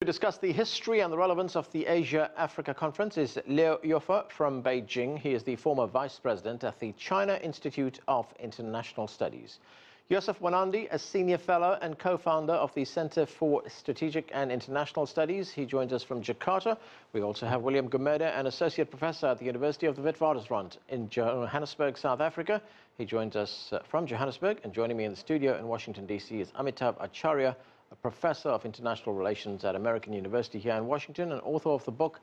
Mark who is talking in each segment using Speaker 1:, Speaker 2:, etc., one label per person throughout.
Speaker 1: Discuss the history and the relevance of the Asia-Africa Conference is Leo Yofa from Beijing. He is the former vice president at the China Institute of International Studies. Yusuf Wanandi, a senior fellow and co-founder of the Center for Strategic and International Studies. He joins us from Jakarta. We also have William Gumede, an associate professor at the University of the Witwatersrand in Johannesburg, South Africa. He joins us from Johannesburg, and joining me in the studio in Washington, D.C. is Amitav Acharya, a professor of international relations at American University here in Washington and author of the book,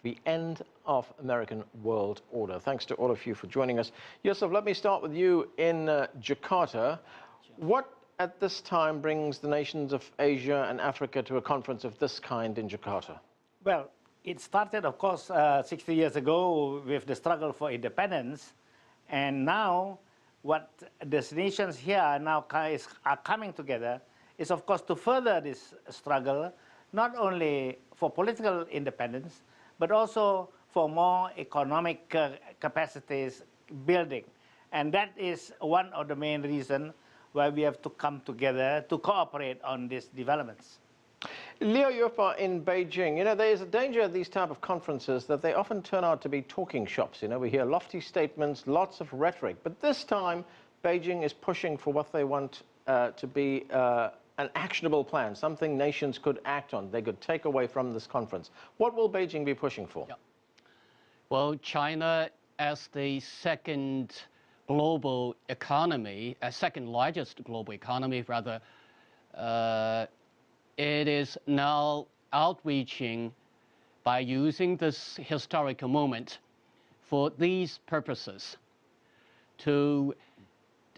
Speaker 1: The End of American World Order. Thanks to all of you for joining us. Yusuf, let me start with you in Jakarta. What at this time brings the nations of Asia and Africa to a conference of this kind in Jakarta?
Speaker 2: Well, it started, of course, 60 years ago with the struggle for independence. And now what the nations here now are coming together is, of course, to further this struggle, not only for political independence, but also for more economic capacities building. And that is one of the main reasons why we have to come together to cooperate on these developments.
Speaker 1: Leo Yofa in Beijing, there is a danger at these type of conferences that they often turn out to be talking shops. We hear lofty statements, lots of rhetoric, but this time Beijing is pushing for what they want to be an actionable plan, something nations could act on, they could take away from this conference. What will Beijing be pushing for?
Speaker 3: Yeah. Well, China, as the second global economy, second largest global economy, rather, it is now outreaching by using this historical moment for these purposes to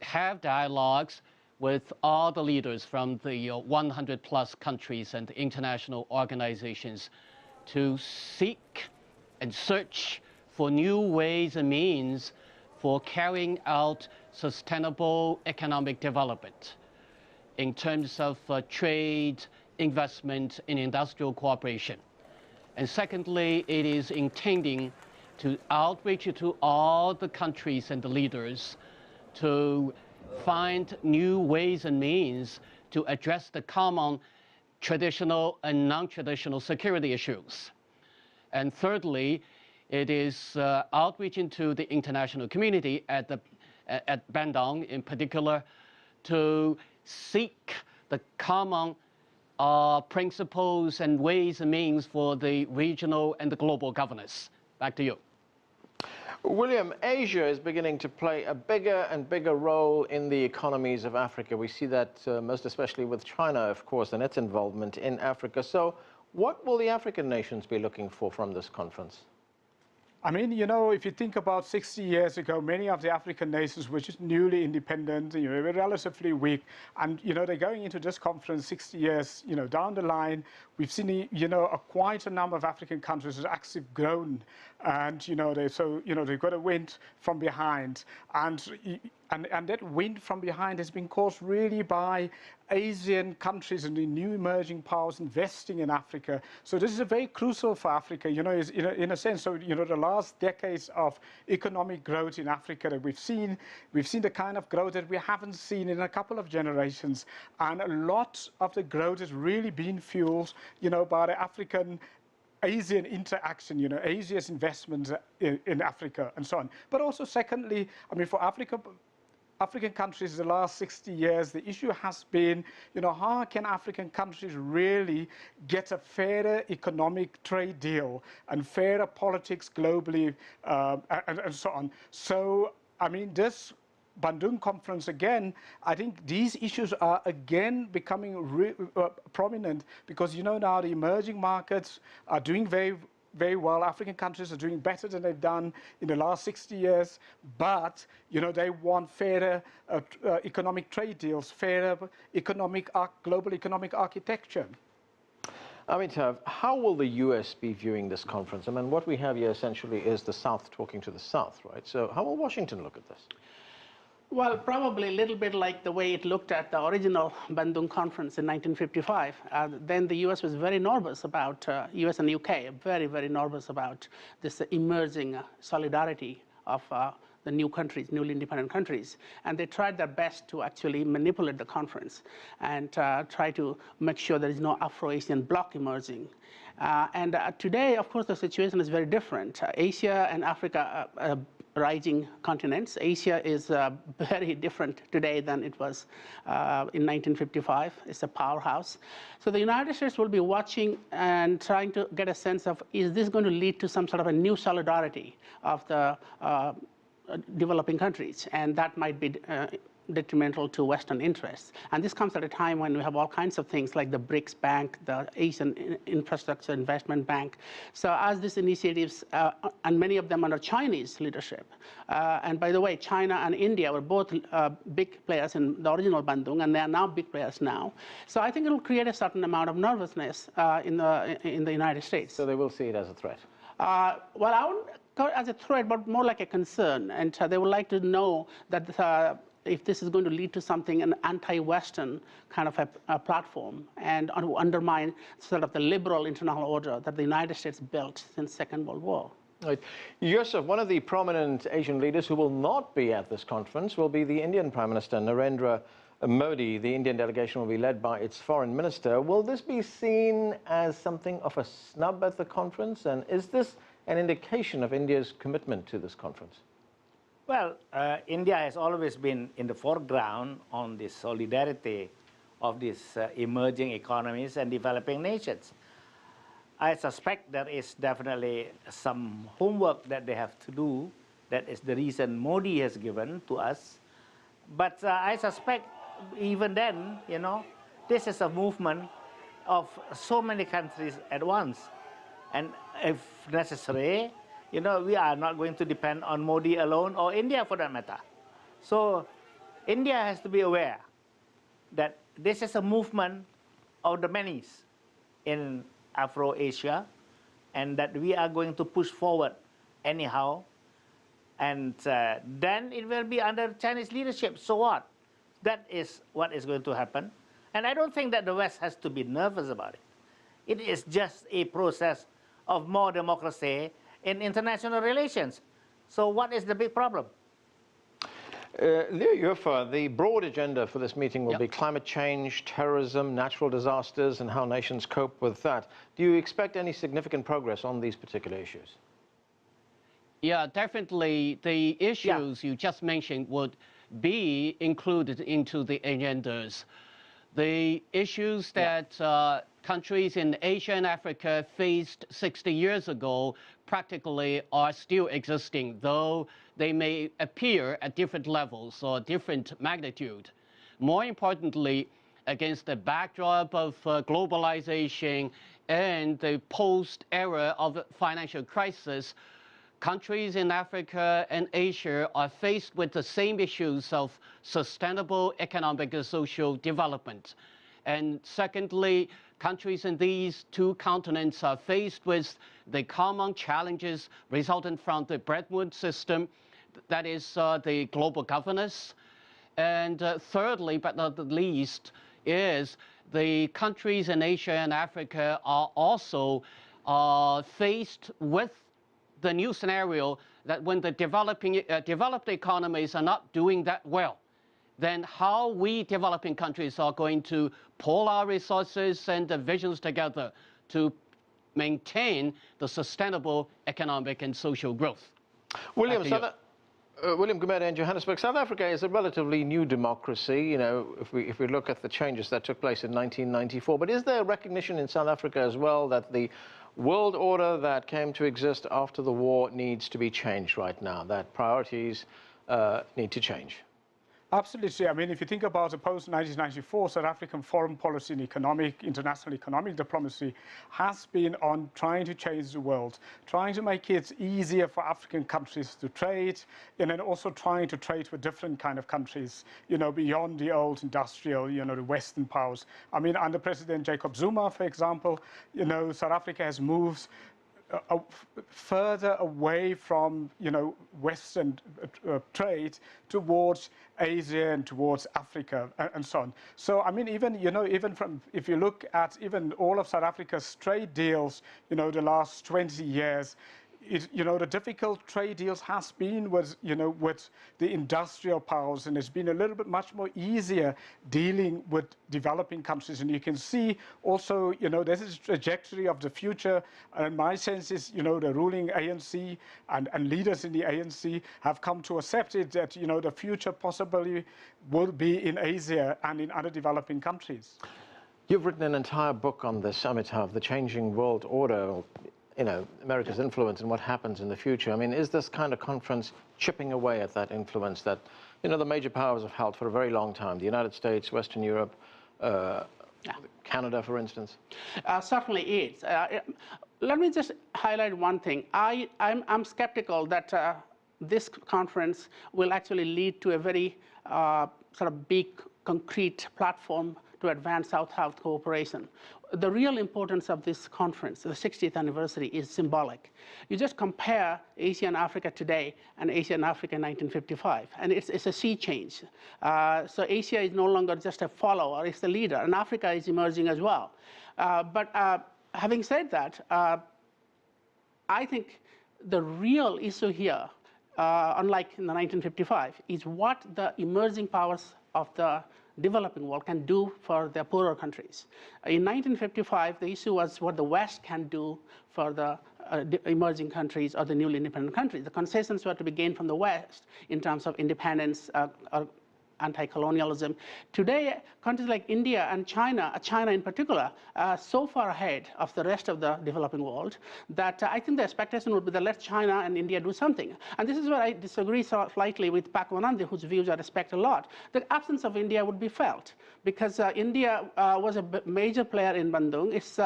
Speaker 3: have dialogues with all the leaders from the 100+ countries and international organizations to seek and search for new ways and means for carrying out sustainable economic development in terms of trade, investment, and industrial cooperation. And secondly, it is intending to outreach to all the countries and the leaders to find new ways and means to address the common traditional and non-traditional security issues. And thirdly, it is outreaching to the international community at Bandung in particular to seek the common principles and ways and means for the regional and the global governance. Back to you.
Speaker 1: William, Asia is beginning to play a bigger and bigger role in the economies of Africa. We see that most especially with China, of course, and its involvement in Africa. So what will the African nations be looking for from this conference?
Speaker 4: I mean, if you think about 60 years ago, many of the African nations were just newly independent, they were relatively weak. And, they're going into this conference 60 years, down the line. We've seen, quite a number of African countries have actually grown. And, they've got a wind from behind. And that wind from behind has been caused really by Asian countries and the new emerging powers investing in Africa. So this is very crucial for Africa, in a sense. So, the last decades of economic growth in Africa that we've seen the kind of growth that we haven't seen in a couple of generations. And a lot of the growth has really been fueled, by the Asian interaction, Asia's investments in Africa and so on. But also secondly, I mean, for African countries the last 60 years, the issue has been, how can African countries really get a fairer economic trade deal and fairer politics globally and so on. So, I mean, this Bandung conference again, I think these issues are again becoming prominent because, now the emerging markets are doing very well. African countries are doing better than they've done in the last 60 years, but they want fairer economic trade deals, fairer global economic architecture.
Speaker 1: Amitav, how will the US be viewing this conference? I mean, what we have here essentially is the South talking to the South, right? So how will Washington look at this?
Speaker 5: Well, probably a little bit like the way it looked at the original Bandung conference in 1955. Then the US was very nervous about, US and UK, very, very nervous about this emerging solidarity of the new countries, newly independent countries. And they tried their best to actually manipulate the conference and try to make sure there is no Afro-Asian bloc emerging. Today, of course, the situation is very different. Asia and Africa are rising continents. Asia is very different today than it was in 1955. It's a powerhouse. So the United States will be watching and trying to get a sense of, is this going to lead to some sort of a new solidarity of the developing countries? And that might be detrimental to Western interests. And this comes at a time when we have all kinds of things like the BRICS Bank, the Asian Infrastructure Investment Bank. So as these initiatives, and many of them under Chinese leadership, and by the way, China and India were both big players in the original Bandung, and they are now big players now. So I think it will create a certain amount of nervousness in the United States.
Speaker 1: So they will see it as a threat?
Speaker 5: Well, I wouldn't call it as a threat, but more like a concern. And they would like to know that if this is going to lead to something, an anti-Western kind of a platform, and undermine sort of the liberal international order that the United States built since Second World War.
Speaker 1: Right. Yusuf, one of the prominent Asian leaders who will not be at this conference will be the Indian Prime Minister, Narendra Modi. The Indian delegation will be led by its foreign minister. Will this be seen as something of a snub at the conference? And is this an indication of India's commitment to this conference?
Speaker 2: Well, India has always been in the foreground on the solidarity of these emerging economies and developing nations. I suspect there is definitely some homework that they have to do. That is the reason Modi has given to us. But I suspect even then, you know, this is a movement of so many countries at once. And if necessary, you know, we are not going to depend on Modi alone or India for that matter. So India has to be aware that this is a movement of the manys in Afro-Asia, and that we are going to push forward anyhow. And then it will be under Chinese leadership. So what? That is what is going to happen. And I don't think that the West has to be nervous about it. It is just a process of more democracy in international relations. So what is the big problem?
Speaker 1: Leo Yufa, the broad agenda for this meeting will be climate change, terrorism, natural disasters, and how nations cope with that. Do you expect any significant progress on these particular issues?
Speaker 3: Yeah, definitely the issues you just mentioned would be included into the agendas. The issues that countries in Asia and Africa faced 60 years ago practically are still existing, though they may appear at different levels or different magnitude. More importantly, against the backdrop of globalization and the post-era of financial crisis, countries in Africa and Asia are faced with the same issues of sustainable economic and social development. And secondly, countries in these two continents are faced with the common challenges resulting from the Bretton Woods system, that is the global governance. And thirdly, but not the least, is the countries in Asia and Africa are also faced with the new scenario that when the developed economies are not doing that well, then how we developing countries are going to pull our resources and the visions together to maintain the sustainable economic and social growth.
Speaker 1: William Gumede in Johannesburg, South Africa is a relatively new democracy, you know, if we look at the changes that took place in 1994. But is there recognition in South Africa as well that the world order that came to exist after the war needs to be changed right now, that priorities need to change?
Speaker 4: Absolutely. I mean, if you think about the post-1994 South African foreign policy and international economic diplomacy has been on trying to change the world, trying to make it easier for African countries to trade, and then also trying to trade with different kind of countries, you know, beyond the old industrial, you know, the Western powers. I mean, under President Jacob Zuma, for example, you know, South Africa has moved further away from, you know, Western trade towards Asia and towards Africa and so on. So, I mean, even, you know, even from, if you look at even all of South Africa's trade deals, you know, the last 20 years, the difficult trade deals has been with, with the industrial powers, and it's been a little bit much more easier dealing with developing countries. And you can see also, this is a trajectory of the future. And my sense is, the ruling ANC and leaders in the ANC have come to accept it that, the future possibly will be in Asia and in other developing countries.
Speaker 1: You've written an entire book on this, Amitav, the changing world order, America's influence and what happens in the future. I mean, is this kind of conference chipping away at that influence that, the major powers have held for a very long time? The United States, Western Europe, Canada, for instance?
Speaker 5: Certainly is. Let me just highlight one thing. I'm skeptical that this conference will actually lead to a very sort of big, concrete platform to advance South-South cooperation. The real importance of this conference, the 60th anniversary, is symbolic. You just compare Asia and Africa today and Asia and Africa in 1955, and it's a sea change. So Asia is no longer just a follower, it's the leader, and Africa is emerging as well. But having said that, I think the real issue here, unlike in the 1955, is what the emerging powers of the developing world can do for the poorer countries. In 1955, the issue was what the West can do for the emerging countries or the newly independent countries. The concessions were to be gained from the West in terms of independence, anti-colonialism. Today, countries like India and China in particular, are so far ahead of the rest of the developing world that I think the expectation would be that let China and India do something. And this is where I disagree slightly with Pak Wanandi, whose views I respect a lot. The absence of India would be felt because India was a major player in Bandung. It's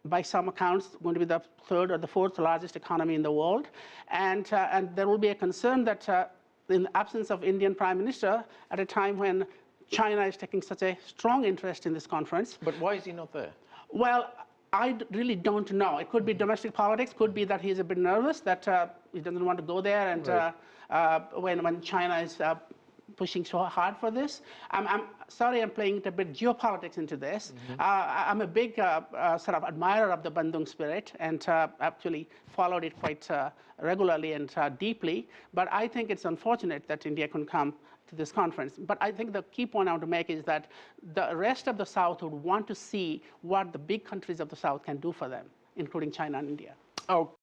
Speaker 5: by some accounts, going to be the third or the fourth largest economy in the world. And there will be a concern that in the absence of Indian Prime Minister at a time when China is taking such a strong interest in this conference.
Speaker 1: But why is he not there?
Speaker 5: Well, I really don't know. It could be domestic politics, could be that he's a bit nervous, that he doesn't want to go there, and right. When China is pushing so hard for this. I'm sorry I'm playing a bit geopolitics into this. I'm a big sort of admirer of the Bandung spirit and actually followed it quite regularly and deeply. But I think it's unfortunate that India couldn't come to this conference. But I think the key point I want to make is that the rest of the South would want to see what the big countries of the South can do for them, including China and India.
Speaker 1: Oh.